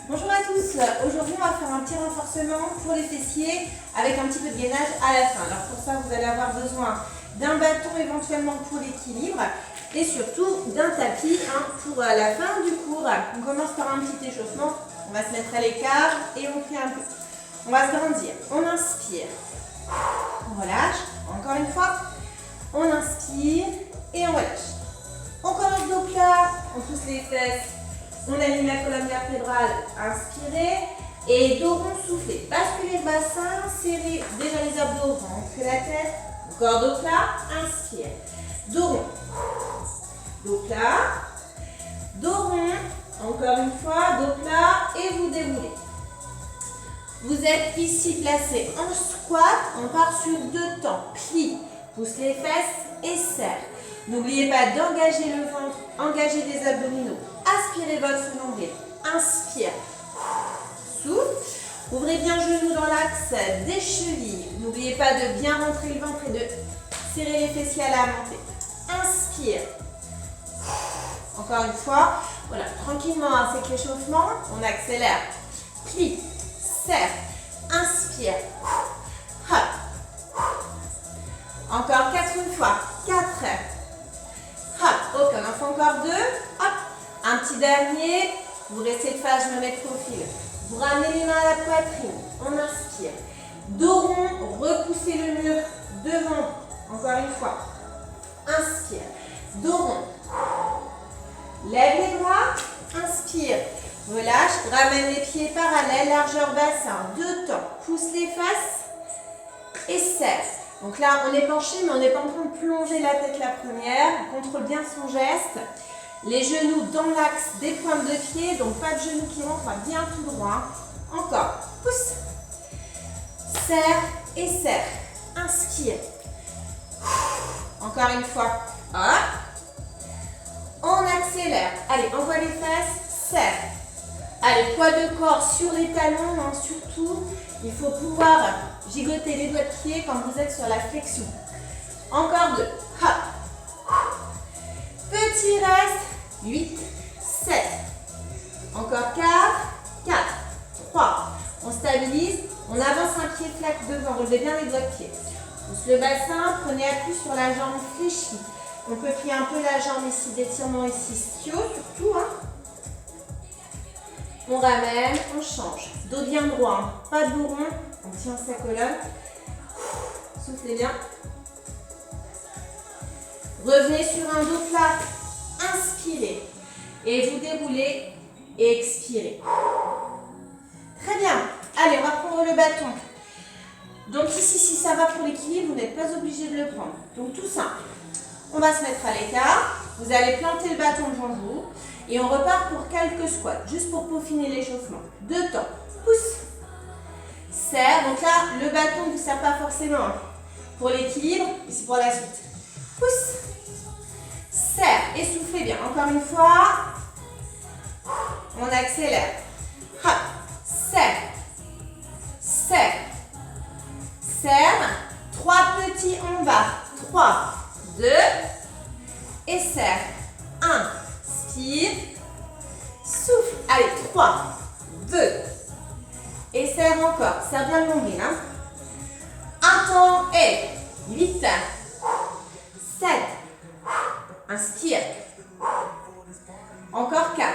Bonjour à tous, aujourd'hui on va faire un petit renforcement pour les fessiers avec un petit peu de gainage à la fin. Alors pour ça vous allez avoir besoin d'un bâton éventuellement pour l'équilibre et surtout d'un tapis pour la fin du cours. On commence par un petit échauffement, on va se mettre à l'écart et on fait un peu. On va se grandir, on inspire, on relâche, encore une fois, on inspire et on relâche. On commence dos plat, on pousse les fesses. On aligne la colonne vertébrale, inspirez et dos rond, soufflez. Basculez le bassin, serrez déjà les abdos, rentrez la tête. Encore dos plat, inspire. Dos rond, dos plat, dos rond, encore une fois, dos plat et vous déroulez. Vous êtes ici placé en squat, on part sur 2 temps. Plie, pousse les fesses et serre. N'oubliez pas d'engager le ventre, engager les abdominaux. Aspirez votre nombril. Inspire. Souffle. Ouvrez bien le genou dans l'axe des chevilles. N'oubliez pas de bien rentrer le ventre et de serrer les fessiers à la montée. Inspire. Encore une fois. Voilà, tranquillement avec l'échauffement. On accélère. Plie. Serre. Inspire. Hop. Encore 4 fois. 4. Hop. Ok, on en fait encore 2. Hop. Un petit dernier, vous restez de face, je me mets de profil. Vous ramenez les mains à la poitrine, on inspire. Dos rond, repoussez le mur devant, encore une fois. Inspire, dos rond. Lève les bras, inspire. Relâche, ramène les pieds parallèles, largeur bassin, 2 temps. Pousse les fesses et serre. Donc là, on est penché, mais on n'est pas en train de plonger la tête la première. On contrôle bien son geste. Les genoux dans l'axe des pointes de pied, donc pas de genoux qui rentrent, bien tout droit. Encore, pousse. Serre et serre. Inspire. Encore une fois. Hop. On accélère. Allez, envoie les fesses, serre. Allez, poids de corps sur les talons, surtout. Il faut pouvoir gigoter les doigts de pied quand vous êtes sur la flexion. Encore 2. Hop. Petit reste. 8, 7. Encore 4, 4, 3. On stabilise. On avance un pied flaque devant. Relevez bien les doigts de pied. Pousse le bassin. Prenez appui sur la jambe fléchie. On peut plier un peu la jambe ici, d'étirement ici, ischio surtout. On ramène, on change. Dos bien droit, pas de dos rond. On tient sa colonne. Soufflez bien. Revenez sur un dos plat. Inspirez. Et vous déroulez et expirez. Très bien. Allez, on va prendre le bâton. Donc ici, si ça va pour l'équilibre, vous n'êtes pas obligé de le prendre. Donc tout simple. On va se mettre à l'écart. Vous allez planter le bâton devant vous. Et on repart pour quelques squats, juste pour peaufiner l'échauffement. 2 temps. Pousse. Serre. Donc là, le bâton ne vous sert pas forcément pour l'équilibre, mais c'est pour la suite. Pousse. Serre. Et soufflez bien. Encore une fois. On accélère. Hop. Serre. Serre. Serre. 3 petits en bas. 3, 2. Et serre. 1. Spire. Souffle. Allez, 3, 2. Et serre encore. Serre bien le nombril. Un temps et 8, 7. Inspire. Encore 4,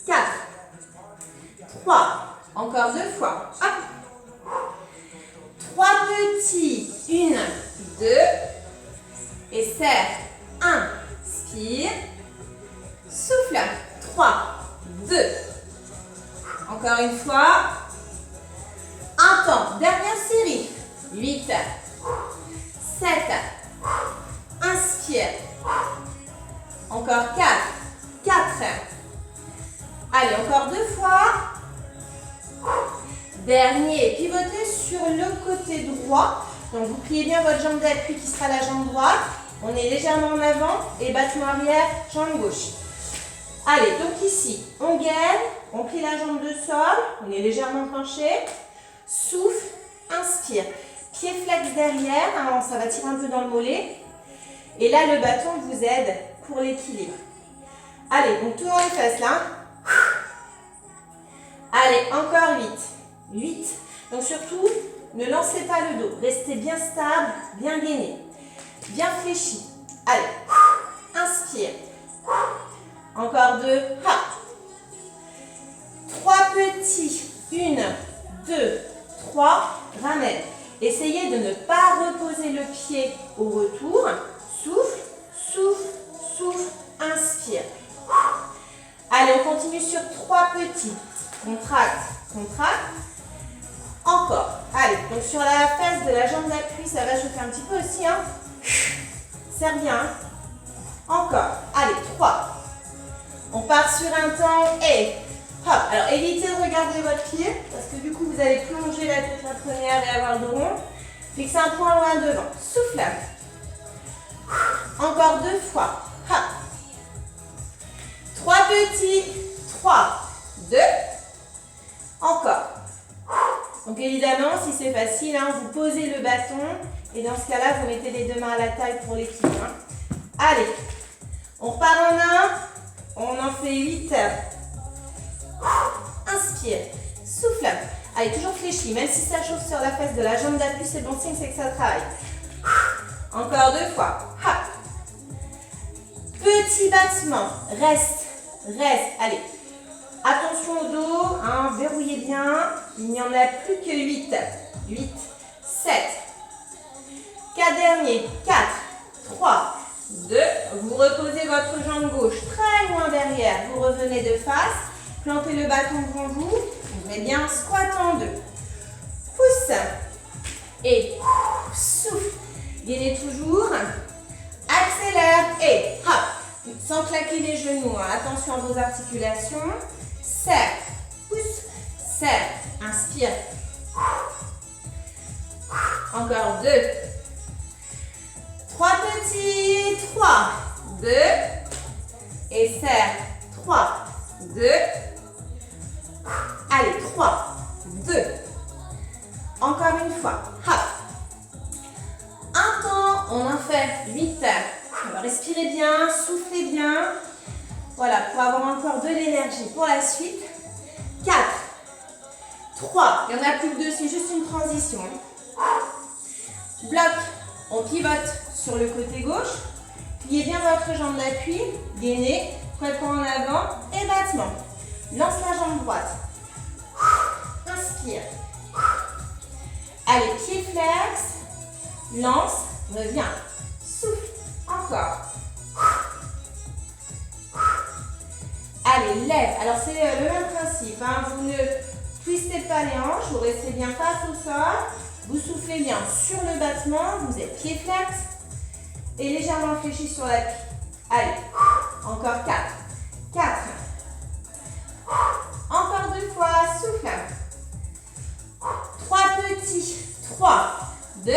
4, 3. Encore 2 fois. Hop. 3 petits. 1, 2. Et serre. 1. Spire. Souffle. 3, 2. Encore une fois. Un temps. Dernière série. 8, 7. Inspire. Encore 4, 4. Allez, encore 2 fois. Dernier. Pivotez sur le côté droit. Donc, vous pliez bien votre jambe d'appui qui sera la jambe droite. On est légèrement en avant et battement arrière, jambe gauche. Allez, donc ici, on gaine, on plie la jambe de sol, on est légèrement penché. Souffle, inspire. Pied flex derrière, alors ça va tirer un peu dans le mollet. Et là, le bâton vous aide pour l'équilibre. Allez, donc tournons les fesses là. Allez, encore 8. 8. Donc surtout, ne lancez pas le dos. Restez bien stable, bien gainé. Bien fléchi. Allez. Inspire. Encore 2. 3 petits. 1, 2, 3. Ramène. Essayez de ne pas reposer le pied au retour. Souffle, souffle, souffle. Inspire. Allez, on continue sur 3 petits. Contracte, contracte. Encore. Allez, donc sur la face de la jambe d'appui, ça va chauffer un petit peu aussi. Hein. Serre bien. Hein. Encore. Allez, 3. On part sur un temps et hop. Alors, évitez de regarder votre pied parce que du coup, vous allez plonger la tête la première et avoir le rond. Fixez un point loin devant. Souffle. Encore 2 fois. Hop. 3 petits. 3, 2. Encore. Donc évidemment, si c'est facile, hein, vous posez le bâton et dans ce cas-là, vous mettez les 2 mains à la taille pour l'équilibre. Hein. Allez, on repart en 1, on en fait 8. Inspire, souffle. Allez, toujours fléchi, même si ça chauffe sur la face de la jambe d'appui, c'est bon signe, c'est que ça travaille. Encore 2 fois. Hop. Petit battement, reste, reste. Allez. Attention au dos, hein, verrouillez bien. Il n'y en a plus que 8. 8, 7. 4 derniers. 4, 3, 2. Vous reposez votre jambe gauche très loin derrière. Vous revenez de face. Plantez le bâton devant vous. Vous mettez bien squat en 2. Pousse. Et souffle. Gainez toujours. Accélère. Et hop. Sans claquer les genoux. Hein. Attention à vos articulations. Serre, pousse, serre, inspire. Encore 2. 3 petits, 3, 2. Et serre, 3, 2. Allez, 3, 2. Encore une fois. Hop. Un temps, on en fait 8. Respirez bien, soufflez bien. Voilà, pour avoir encore de l'énergie pour la suite. 4, 3, il n'y en a plus que 2, c'est juste une transition. Bloc, on pivote sur le côté gauche. Pliez bien votre jambe d'appui, gainez, poids en avant et battement. Lance la jambe droite. Inspire. Allez, pied flex. Lance, reviens. Souffle, encore. Allez, lève. Alors, c'est le même principe. Hein. Vous ne twistez pas les hanches, vous restez bien face au sol. Vous soufflez bien sur le battement. Vous êtes pied flex et légèrement fléchi sur l'appui. Allez, encore 4. 4. Encore 2 fois. Souffle. 3 petits. 3, 2.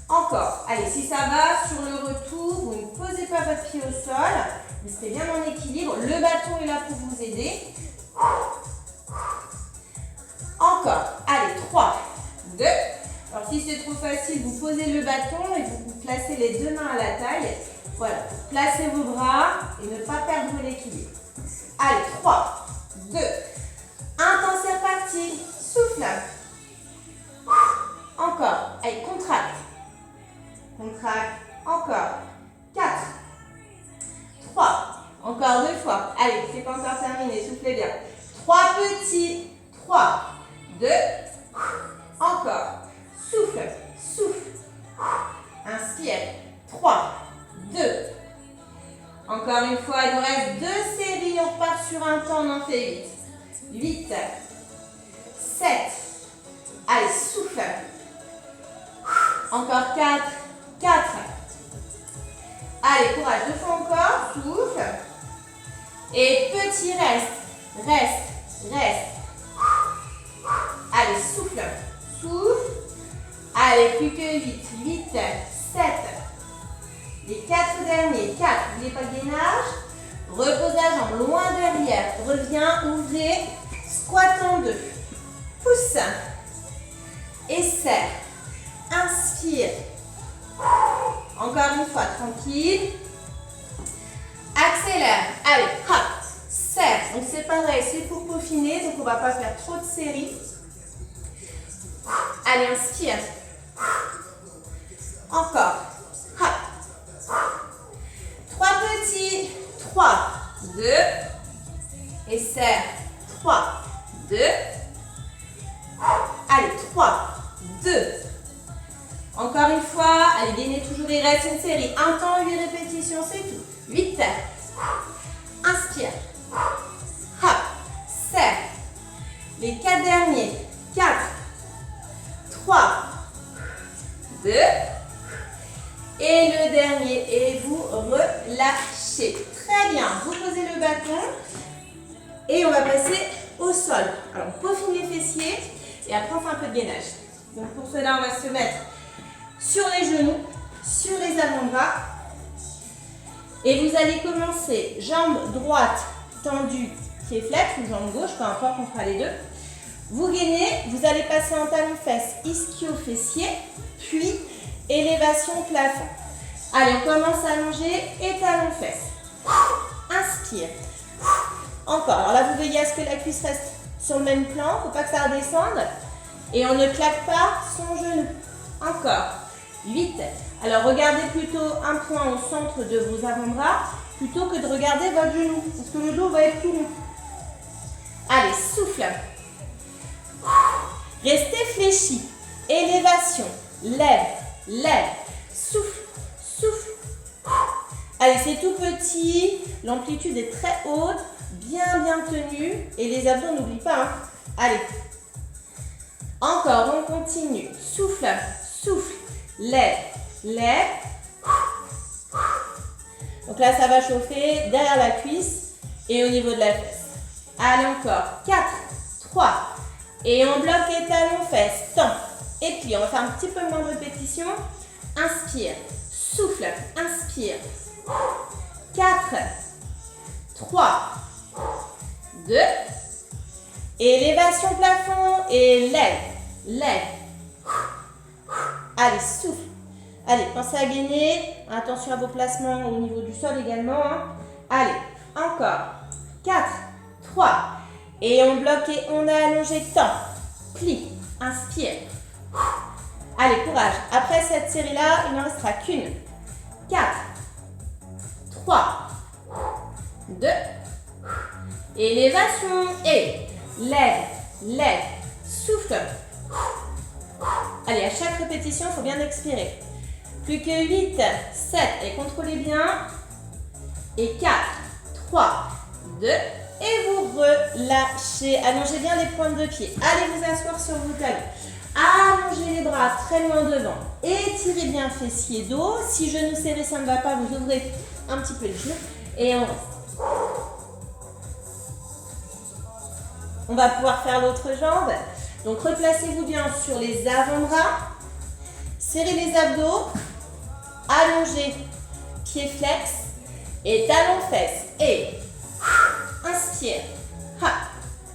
Encore. Allez, si ça va, sur le retour, vous ne posez pas votre pied au sol. Restez bien en équilibre. Le bâton est là pour vous aider. Encore. Allez, 3, 2. Alors, si c'est trop facile, vous posez le bâton et vous placez les 2 mains à la taille. Voilà. Placez vos bras et ne pas perdre l'équilibre. Allez, 3, 2. Un temps, c'est reparti. Souffle. Encore. Allez, contracte. Contracte. Encore. 4. 3. Encore 2 fois. Allez, c'est pas encore terminé. Soufflez bien. 3 petits. 3, 2. Encore. Souffle. Souffle. Inspire. 3, 2. Encore une fois, il nous reste 2 séries. On repart sur un temps. On en fait 8. 8. 7. Allez, souffle. Encore 4. 4. Allez, courage. 2 fois encore. Souffle. Et petit reste. Reste. Reste. Allez, souffle. Souffle. Allez, plus que 8. 8. 7. Les 4 derniers. 4. N'oubliez pas le gainage. Repose la jambe loin derrière. Reviens, ouvrez. Squat en 2. Pousse. Et serre. Inspire. Encore une fois, tranquille. Accélère. Allez, hop. Serre. Donc c'est pareil. oreilles, c'est pour peaufiner, donc on ne va pas faire trop de séries. Allez, inspire. Encore. Hop. 3 petits. 3, 2. Et serre. 3, 2. Allez, 3, 2. Encore une fois. Allez, gainez toujours. Il reste une série. Un temps, 8 répétitions, c'est tout. 8. Inspire. Hop. Serre. Les 4 derniers. 4, 3, 2. Et le dernier. Et vous relâchez. Très bien. Vous posez le bâton. Et on va passer au sol. Alors, on peaufine les fessiers. Et après, on fait un peu de gainage. Donc, pour cela, on va se mettre sur les genoux, sur les avant-bras. Et vous allez commencer jambe droite tendue, pied flex, ou jambe gauche, peu importe, on fera les deux. Vous gainez, vous allez passer en talon-fesse, ischio-fessier, puis élévation plafond. Allez, on commence à allonger et talon-fesse. Inspire. Encore. Alors là, vous veillez à ce que la cuisse reste sur le même plan, il ne faut pas que ça redescende. Et on ne claque pas son genou. Encore. 8. Alors, regardez plutôt un point au centre de vos avant-bras plutôt que de regarder votre genou, parce que le dos va être tout long. Allez, souffle. Restez fléchi. Élévation. Lève, lève. Souffle, souffle. Allez, c'est tout petit. L'amplitude est très haute, bien tenue. Et les abdos, n'oublie pas. Hein. Allez. Encore, on continue. Souffle, souffle. Lève, lève. Donc là, ça va chauffer derrière la cuisse et au niveau de la fesse. Allez, encore. 4, 3. Et on bloque les talons, fesses. Tends. Et puis, on va faire un petit peu moins de répétition. Inspire. Souffle. Inspire. 4, 3, 2. Élévation plafond. Et lève. Lève. Allez, souffle. Allez, pensez à gainer. Attention à vos placements au niveau du sol également. Allez, encore. 4, 3. Et on bloque et on a allongé. Tend. Plie. Inspire. Allez, courage. Après cette série-là, il n'en restera qu'une. 4, 3, 2. Élévation. Et lève, lève. Souffle. Allez, à chaque répétition, il faut bien expirer. Plus que 8, 7. Et contrôlez bien. Et 4, 3, 2. Et vous relâchez. Allongez bien les pointes de pied. Allez vous asseoir sur vos talons. Allongez les bras très loin devant. Étirez bien fessier, dos. Si genou serré, ça ne va pas, vous ouvrez un petit peu les genoux. Et on reste. On va pouvoir faire l'autre jambe. Donc, replacez-vous bien sur les avant-bras. Serrez les abdos. Allongez. Pied flex. Et talons-fesses. Et inspire. Ha.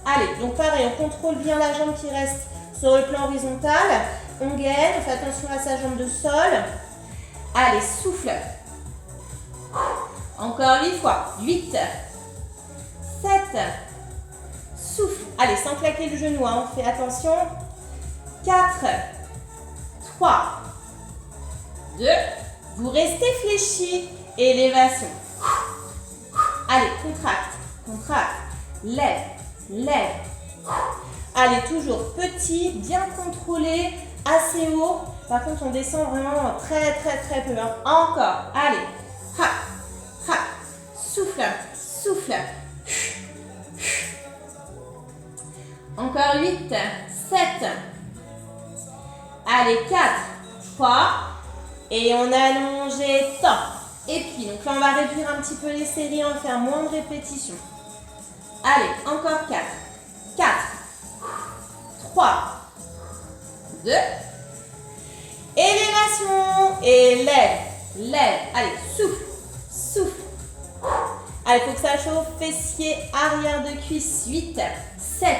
Allez, donc pareil, on contrôle bien la jambe qui reste sur le plan horizontal. On gaine. On fait attention à sa jambe de sol. Allez, souffle. Encore 8 fois. 8. 7. Souffle. Allez, sans claquer le genou, hein, on fait attention. 4, 3, 2. Vous restez fléchi. Élévation. Allez, contracte, contracte. Lève, lève. Allez, toujours petit, bien contrôlé, assez haut. Par contre, on descend vraiment très peu. Hein. Encore. Allez. Ha, ha. Souffle, souffle. Encore 8, 7. Allez, 4, 3. Et on allonge et tend. Et puis, donc là, on va réduire un petit peu les séries, on va faire moins de répétitions. Allez, encore 4. 4, 3, 2. Élévation. Et lève, lève. Allez, souffle, souffle. Allez, il faut que ça chauffe. Fessier, arrière de cuisse. 8, 7.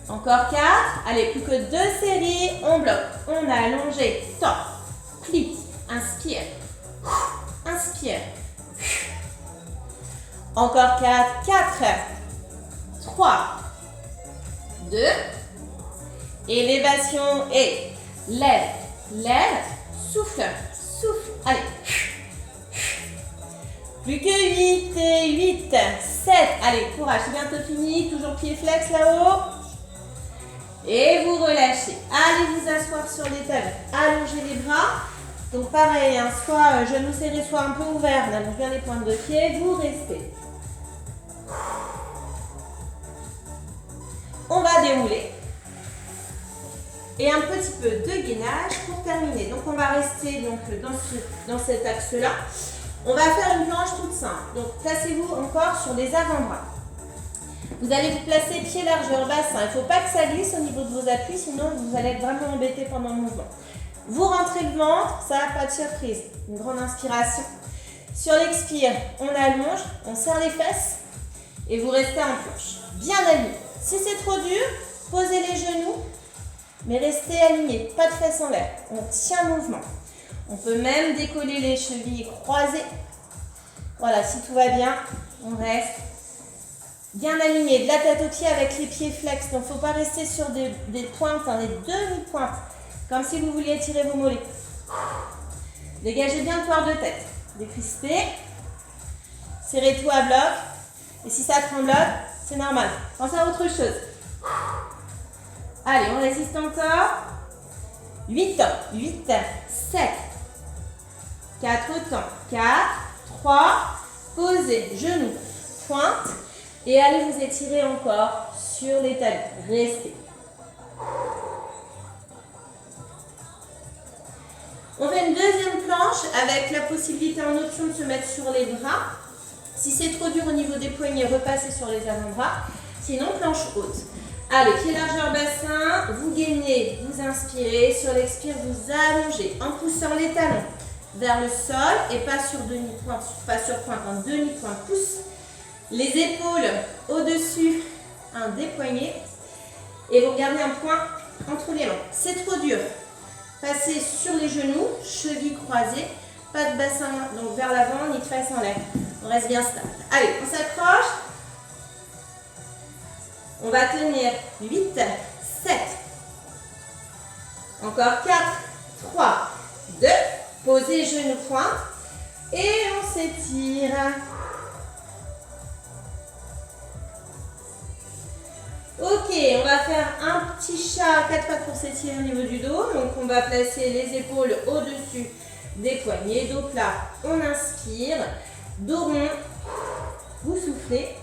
Encore 4. Allez, plus que 2 séries. On bloque. On a allongé. Tend. Plie. Inspire. Inspire. Encore 4. 4, 3, 2, élévation et lève, lève, souffle, souffle. Allez. Plus que 8 et 8, 7. Allez, courage, c'est bientôt fini. Toujours pied flex là-haut. Et vous relâchez. Allez vous asseoir sur les talons. Allongez les bras. Donc pareil, hein, soit genoux serrés, soit un peu ouverts. On allonge bien les pointes de pied. Vous restez. On va dérouler. Et un petit peu de gainage pour terminer. Donc on va rester donc, dans cet axe-là. On va faire une planche toute simple. Donc placez-vous encore sur les avant-bras. Vous allez vous placer pied largeur bassin. Il ne faut pas que ça glisse au niveau de vos appuis, sinon vous allez être vraiment embêté pendant le mouvement. Vous rentrez le ventre, ça n'a pas de surprise. Une grande inspiration. Sur l'expire, on allonge, on serre les fesses et vous restez en planche. Bien aligné. Si c'est trop dur, posez les genoux, mais restez aligné. Pas de fesses en l'air. On tient le mouvement. On peut même décoller les chevilles croisées. Voilà, si tout va bien, on reste bien aligné. De la tête aux pieds avec les pieds flex. Donc, il ne faut pas rester sur des pointes, hein, des demi-pointes. Comme si vous vouliez étirer vos mollets. Dégagez bien le corps de tête. Décrispez. Serrez tout à bloc. Et si ça tremblote, c'est normal. Pensez à autre chose. Allez, on résiste encore. 8 temps. 8, 7. 4 temps. 4, 3. Posez. Genoux. Pointe. Et allez vous étirer encore sur les talons. Restez. On fait une deuxième planche avec la possibilité en option de se mettre sur les bras. Si c'est trop dur au niveau des poignets, repassez sur les avant-bras. Sinon, planche haute. Allez, pied largeur bassin, vous gainez, vous inspirez. Sur l'expire, vous allongez en poussant les talons vers le sol et pas sur demi-pointe, pas sur pointe, en demi-pointe. Pousse les épaules au-dessus des poignets et vous gardez un point entre les mains. C'est trop dur. Passez sur les genoux, chevilles croisées, pas de bassin donc vers l'avant ni de fesses en l'air. On reste bien stable. Allez, on s'accroche. On va tenir 8, 7. Encore 4, 3, 2. Posez genoux pointe et on s'étire. Ok, on va faire un petit chat à 4 pattes pour s'étirer au niveau du dos. Donc on va placer les épaules au-dessus des poignets. Dos plat, on inspire. Dos rond, vous soufflez.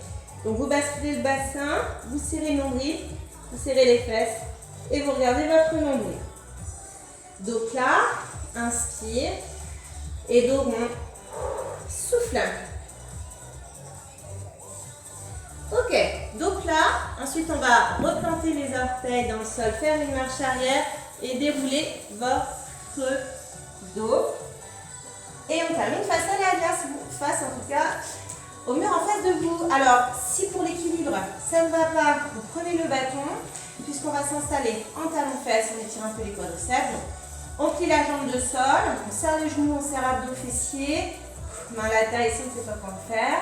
Donc vous basculez le bassin, vous serrez le nombril, vous serrez les fesses et vous regardez votre nombril. Dos plat, inspire et dos rond, souffle. Ok, dos plat, ensuite on va replanter les orteils dans le sol, faire une marche arrière et dérouler votre dos. Et on termine face à la glace, face en tout cas au mur en face de vous. Alors, si pour l'équilibre, ça ne va pas, vous prenez le bâton, puisqu'on va s'installer en talons-fesses, on étire un peu les quadriceps. On plie la jambe de sol, on serre les genoux, on serre abdos fessiers, main à la taille si on ne sait pas quoi faire.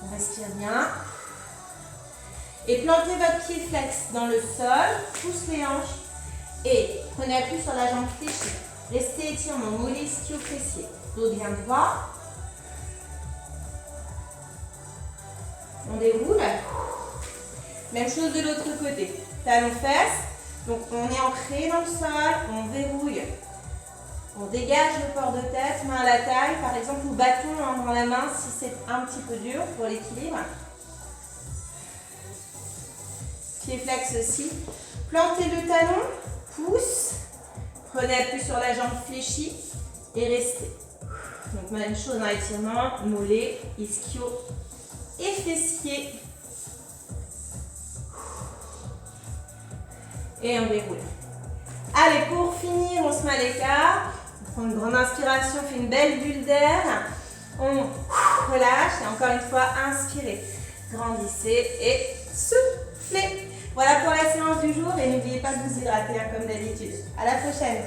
On respire bien. Et plantez votre pied flex dans le sol, pousse les hanches et prenez appui sur la jambe fléchie. Restez étirement, mollet, ischio, fessier. Dos bien droit. On déroule. Même chose de l'autre côté. Talons fesses. Donc on est ancré dans le sol, on verrouille. On dégage le corps de tête, main à la taille. Par exemple, ou bâton dans la main si c'est un petit peu dur pour l'équilibre. Pied flex aussi. Plantez le talon, pousse. Prenez appui sur la jambe fléchie et restez. Donc même chose dans l'étirement, mollet, ischio et fessier. Et on déroule. Allez, pour finir, on se met à l'écart. On prend une grande inspiration, on fait une belle bulle d'air. On relâche et encore une fois, inspirez. Grandissez et soufflez. Voilà pour la séance du jour et n'oubliez pas de vous hydrater comme d'habitude. À la prochaine.